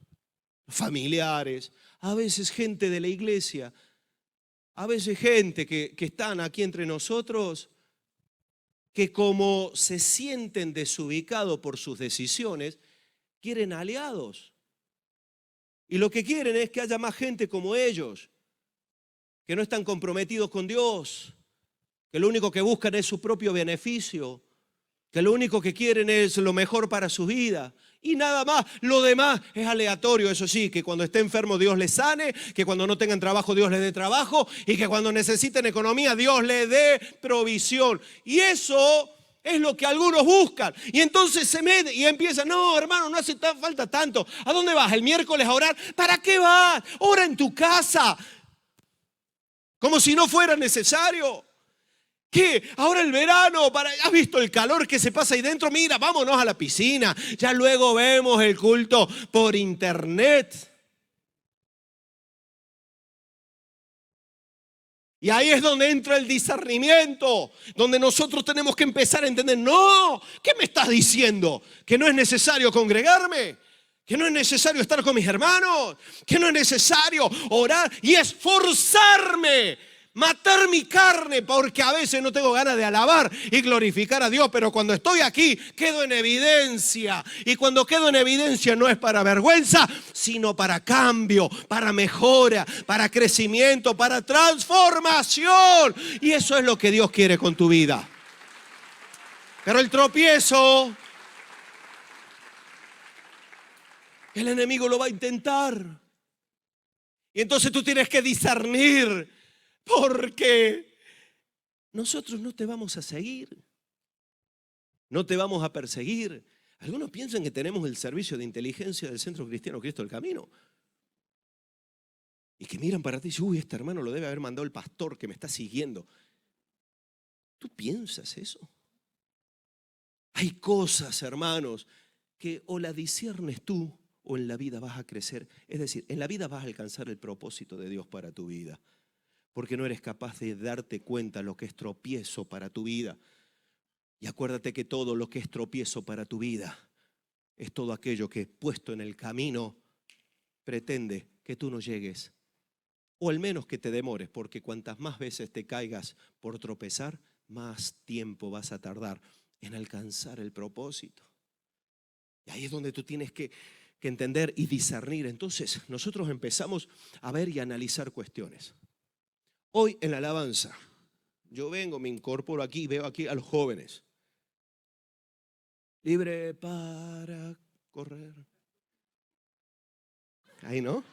los familiares, a veces gente de la iglesia, a veces gente que están aquí entre nosotros, que como se sienten desubicados por sus decisiones, quieren aliados. Y lo que quieren es que haya más gente como ellos, que no están comprometidos con Dios, que lo único que buscan es su propio beneficio, que lo único que quieren es lo mejor para su vida. Y nada más, lo demás es aleatorio, eso sí, que cuando esté enfermo Dios les sane, que cuando no tengan trabajo Dios les dé trabajo y que cuando necesiten economía Dios les dé provisión. Y eso es lo que algunos buscan. Y entonces se meten y empiezan, no hermano, no hace falta tanto. ¿A dónde vas? ¿El miércoles a orar? ¿Para qué vas? Ora en tu casa. Como si no fuera necesario. ¿Qué? Ahora el verano, ¿has visto el calor que se pasa ahí dentro? Mira, vámonos a la piscina. Ya luego vemos el culto por internet. Y ahí es donde entra el discernimiento, donde nosotros tenemos que empezar a entender, no, ¿qué me estás diciendo? ¿Que no es necesario congregarme? ¿Que no es necesario estar con mis hermanos? ¿Que no es necesario orar y esforzarme? Matar mi carne, porque a veces no tengo ganas de alabar y glorificar a Dios, pero cuando estoy aquí quedo en evidencia. Y cuando quedo en evidencia no es para vergüenza, sino para cambio, para mejora, para crecimiento, para transformación. Y eso es lo que Dios quiere con tu vida. Pero el tropiezo, el enemigo lo va a intentar. Y entonces tú tienes que discernir. Porque nosotros no te vamos a seguir, no te vamos a perseguir. Algunos piensan que tenemos el servicio de inteligencia del Centro Cristiano Cristo del Camino. Y que miran para ti y dicen, uy, este hermano lo debe haber mandado el pastor que me está siguiendo. ¿Tú piensas eso? Hay cosas, hermanos, que o la disciernes tú o en la vida vas a crecer. Es decir, en la vida vas a alcanzar el propósito de Dios para tu vida. Porque no eres capaz de darte cuenta lo que es tropiezo para tu vida. Y acuérdate que todo lo que es tropiezo para tu vida es todo aquello que puesto en el camino pretende que tú no llegues. O al menos que te demores, porque cuantas más veces te caigas por tropezar, más tiempo vas a tardar en alcanzar el propósito. Y ahí es donde tú tienes que entender y discernir. Entonces nosotros empezamos a ver y analizar cuestiones. Hoy en la alabanza, yo vengo, me incorporo aquí y veo aquí a los jóvenes. Libre para correr. Ahí, ¿no?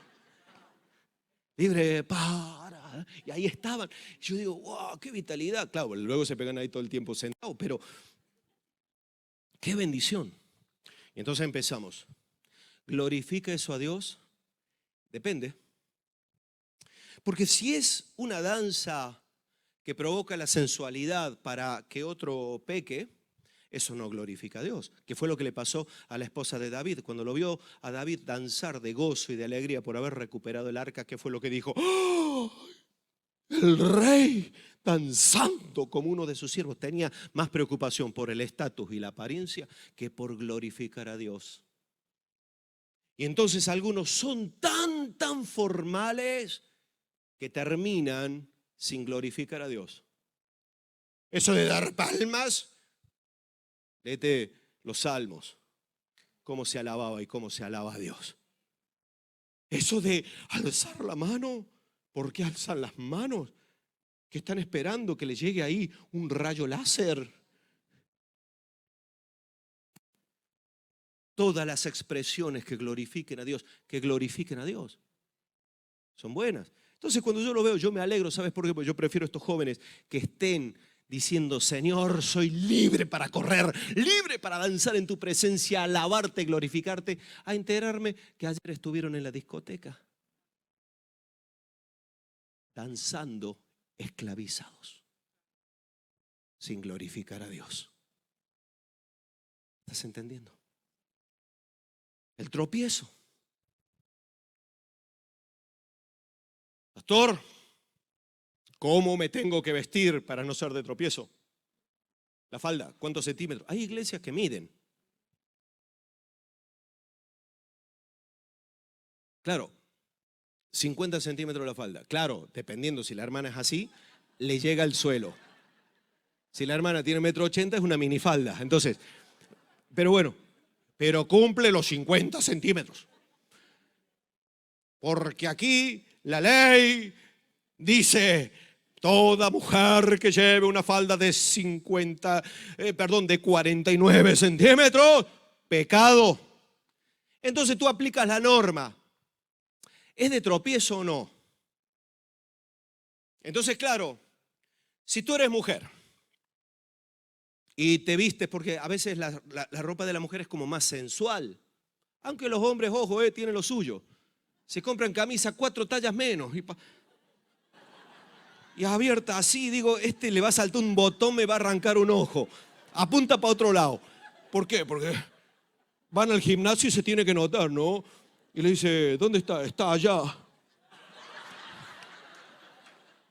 Libre para. Y ahí estaban. Yo digo, wow, qué vitalidad. Claro, luego se pegan ahí todo el tiempo sentados, pero qué bendición. Y entonces empezamos. ¿Glorifica eso a Dios? Depende. Porque si es una danza que provoca la sensualidad para que otro peque, eso no glorifica a Dios. Que fue lo que le pasó a la esposa de David. Cuando lo vio a David danzar de gozo y de alegría por haber recuperado el arca, ¿qué fue lo que dijo? ¡Oh! El rey danzando como uno de sus siervos. Tenía más preocupación por el estatus y la apariencia que por glorificar a Dios. Y entonces algunos son tan formales que terminan sin glorificar a Dios. Eso de dar palmas, léete los salmos, cómo se alababa y cómo se alaba a Dios. Eso de alzar la mano, ¿por qué alzan las manos? ¿Qué están esperando? ¿Que le llegue ahí un rayo láser? Todas las expresiones que glorifiquen a Dios, son buenas. Entonces cuando yo lo veo, yo me alegro, ¿sabes por qué? Porque yo prefiero a estos jóvenes que estén diciendo, Señor, soy libre para correr, libre para danzar en tu presencia, alabarte, glorificarte, a enterarme que ayer estuvieron en la discoteca, danzando esclavizados, sin glorificar a Dios. ¿Estás entendiendo? El tropiezo. Pastor, ¿cómo me tengo que vestir para no ser de tropiezo? La falda, ¿cuántos centímetros? Hay iglesias que miden. Claro, 50 centímetros la falda. Claro, dependiendo si la hermana es así, le llega al suelo. Si la hermana tiene 1,80 m es una minifalda. Entonces, pero bueno, pero cumple los 50 centímetros. Porque aquí la ley dice, toda mujer que lleve una falda de 49 centímetros, pecado. Entonces tú aplicas la norma. ¿Es de tropiezo o no? Entonces, claro, si tú eres mujer y te vistes, porque a veces la ropa de la mujer es como más sensual, aunque los hombres, ojo, tienen lo suyo. Se compran camisas 4 tallas menos. y abierta así, digo, le va a saltar un botón, me va a arrancar un ojo. Apunta para otro lado. ¿Por qué? Porque van al gimnasio y se tiene que notar, ¿no? Y le dice, ¿dónde está? Está allá.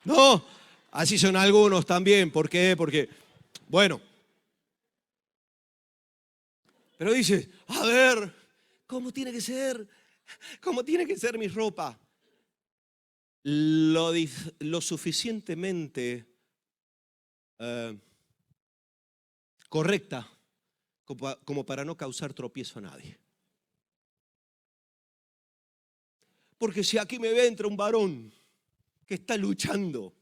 No, así son algunos también. ¿Por qué? Porque, bueno, pero dice, a ver, ¿cómo tiene que ser? ¿Cómo tiene que ser mi ropa? Lo suficientemente correcta como para no causar tropiezo a nadie. Porque si aquí me ve entra un varón que está luchando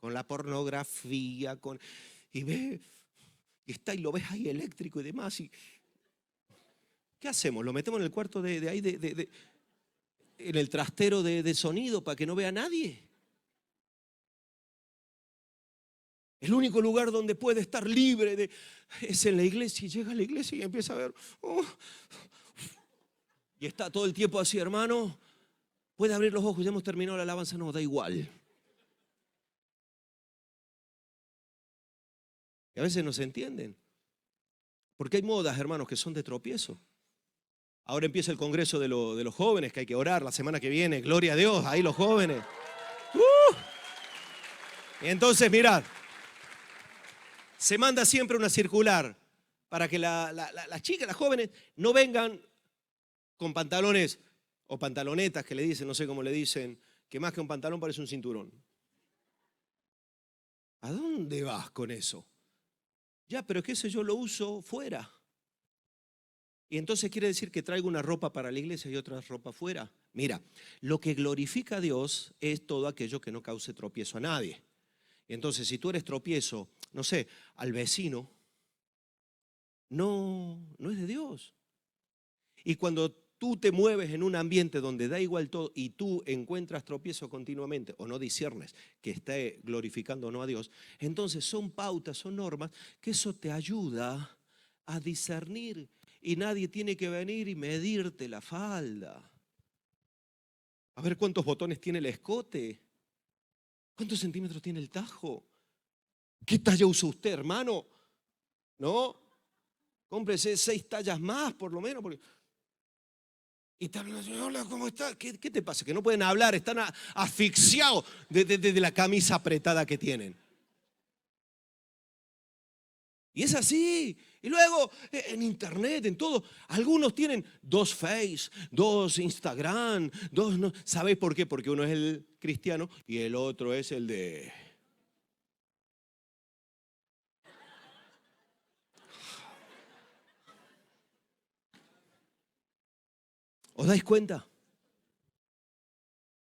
con la pornografía, y ve, y está y lo ves ahí eléctrico y demás, y ¿qué hacemos? ¿Lo metemos en el cuarto de ahí, en el trastero de sonido para que no vea a nadie? El único lugar donde puede estar libre es en la iglesia. Y llega a la iglesia y empieza a ver. Y está todo el tiempo así, hermano. Puede abrir los ojos, ya hemos terminado la alabanza, no, da igual. Y a veces no se entienden. Porque hay modas, hermanos, que son de tropiezo. Ahora empieza el congreso de los jóvenes, que hay que orar la semana que viene. Gloria a Dios, ahí los jóvenes. Y entonces, mirad. Se manda siempre una circular para que las chicas, las jóvenes, no vengan con pantalones o pantalonetas que le dicen, no sé cómo le dicen, que más que un pantalón parece un cinturón. ¿A dónde vas con eso? Ya, pero es que eso yo lo uso fuera. Y entonces quiere decir que traigo una ropa para la iglesia y otra ropa fuera. Mira, lo que glorifica a Dios es todo aquello que no cause tropiezo a nadie. Y entonces, si tú eres tropiezo, no sé, al vecino, no es de Dios. Y cuando tú te mueves en un ambiente donde da igual todo y tú encuentras tropiezo continuamente o no disiernes que esté glorificando o no a Dios, entonces son pautas, son normas que eso te ayuda a discernir y nadie tiene que venir y medirte la falda. A ver cuántos botones tiene el escote, cuántos centímetros tiene el tajo, qué talla usa usted, hermano, ¿no? Cómprese 6 tallas más por lo menos porque... Y están, hola, ¿cómo estás? ¿Qué te pasa? Que no pueden hablar, están asfixiados de la camisa apretada que tienen. Y es así. Y luego en internet, en todo, algunos tienen 2 Face, 2 Instagram, 2... No, ¿sabéis por qué? Porque uno es el cristiano y el otro es el de... ¿Os dais cuenta?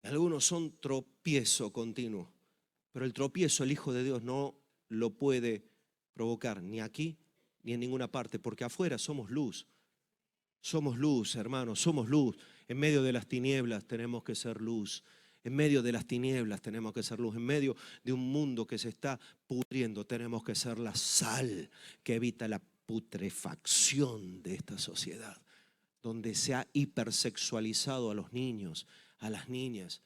Algunos son tropiezo continuo, pero el tropiezo el Hijo de Dios no lo puede provocar ni aquí ni en ninguna parte, porque afuera somos luz. Somos luz, hermanos, somos luz. En medio de las tinieblas tenemos que ser luz. En medio de las tinieblas tenemos que ser luz. En medio de un mundo que se está pudriendo tenemos que ser la sal que evita la putrefacción de esta sociedad, donde se ha hipersexualizado a los niños, a las niñas,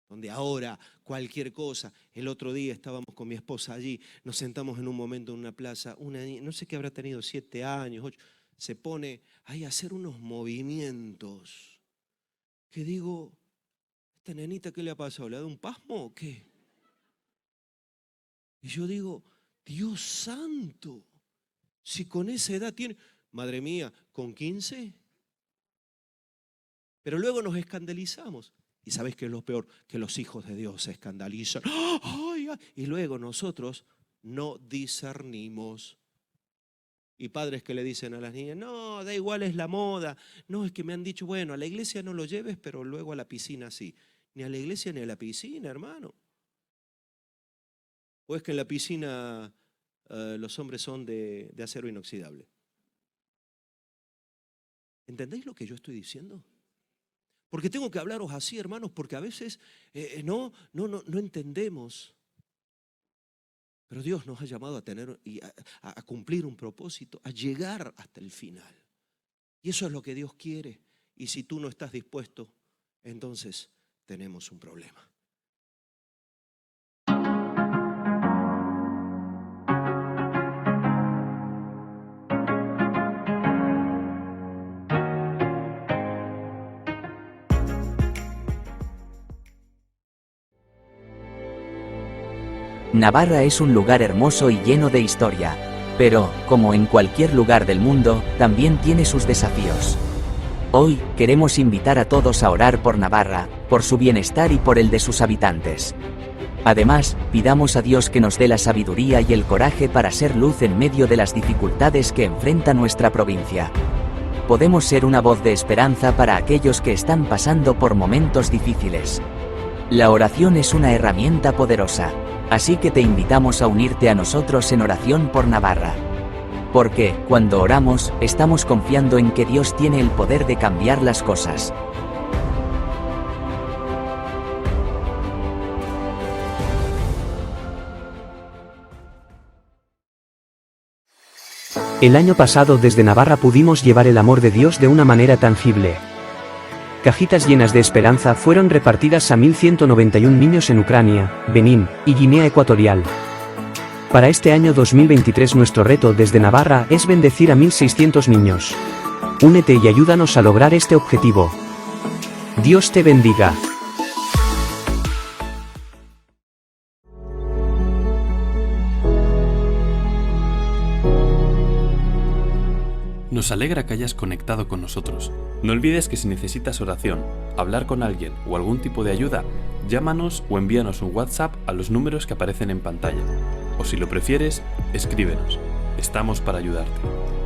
donde ahora cualquier cosa. El otro día estábamos con mi esposa allí, nos sentamos en un momento en una plaza, una niña, no sé qué habrá tenido, 7 años, 8, se pone ahí a hacer unos movimientos que digo, ¿esta nenita qué le ha pasado? ¿Le ha dado un pasmo o qué? Y yo digo, Dios santo, si con esa edad tiene, madre mía, ¿con 15? Pero luego nos escandalizamos. ¿Y sabes qué es lo peor? Que los hijos de Dios se escandalizan. ¡Ay, ay! Y luego nosotros no discernimos. Y padres que le dicen a las niñas, no, da igual, es la moda. No, es que me han dicho, bueno, a la iglesia no lo lleves, pero luego a la piscina sí. Ni a la iglesia ni a la piscina, hermano. ¿O es que en la piscina los hombres son de acero inoxidable? ¿Entendéis lo que yo estoy diciendo? Porque tengo que hablaros así, hermanos, porque a veces no entendemos. Pero Dios nos ha llamado a tener y a cumplir un propósito, a llegar hasta el final. Y eso es lo que Dios quiere. Y si tú no estás dispuesto, entonces tenemos un problema. Navarra es un lugar hermoso y lleno de historia. Pero, como en cualquier lugar del mundo, también tiene sus desafíos. Hoy, queremos invitar a todos a orar por Navarra, por su bienestar y por el de sus habitantes. Además, pidamos a Dios que nos dé la sabiduría y el coraje para ser luz en medio de las dificultades que enfrenta nuestra provincia. Podemos ser una voz de esperanza para aquellos que están pasando por momentos difíciles. La oración es una herramienta poderosa, así que te invitamos a unirte a nosotros en oración por Navarra. Porque, cuando oramos, estamos confiando en que Dios tiene el poder de cambiar las cosas. El año pasado desde Navarra pudimos llevar el amor de Dios de una manera tangible. Cajitas llenas de esperanza fueron repartidas a 1.191 niños en Ucrania, Benín y Guinea Ecuatorial. Para este año 2023 nuestro reto desde Navarra es bendecir a 1.600 niños. Únete y ayúdanos a lograr este objetivo. Dios te bendiga. Nos alegra que hayas conectado con nosotros. No olvides que si necesitas oración, hablar con alguien o algún tipo de ayuda, llámanos o envíanos un WhatsApp a los números que aparecen en pantalla. O si lo prefieres, escríbenos. Estamos para ayudarte.